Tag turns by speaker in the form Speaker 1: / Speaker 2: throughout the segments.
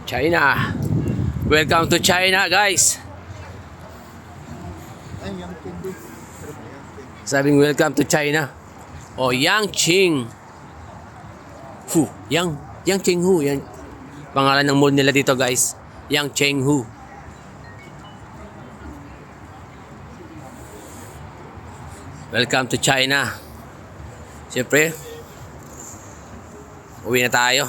Speaker 1: China. Welcome to China, guys. Sabing welcome to China. Oh, Yangqing Hu. Yangqing Hu. Yan. Pangalan ng mall nila dito, guys. Yangqing Hu. Welcome to China. Siyempre, uwi na tayo.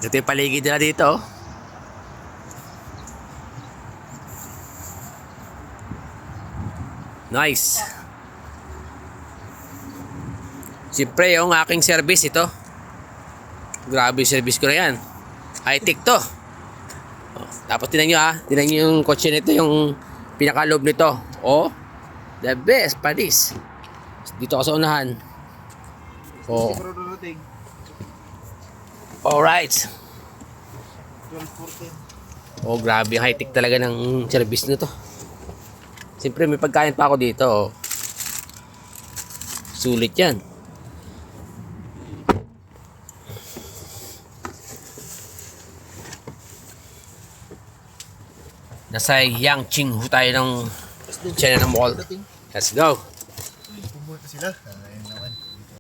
Speaker 1: Ito yung paligid nila dito. Nice. Siyempre, yung aking service ito. Grabe yung service ko na yan. High-tech to. Tapos tinan nyo tinan nyo yung kotse nito, yung pinakalob nito. Oh, the best, Paris. Dito ako sa unahan. Oh. Alright. Oh, grabe, high-tech talaga ng service nito. Siyempre, may pagkain pa ako dito. Oh. Sulit yan. Nasa Yangqing Hu tayo ng China Mall. Let's go.
Speaker 2: Pumunta sila.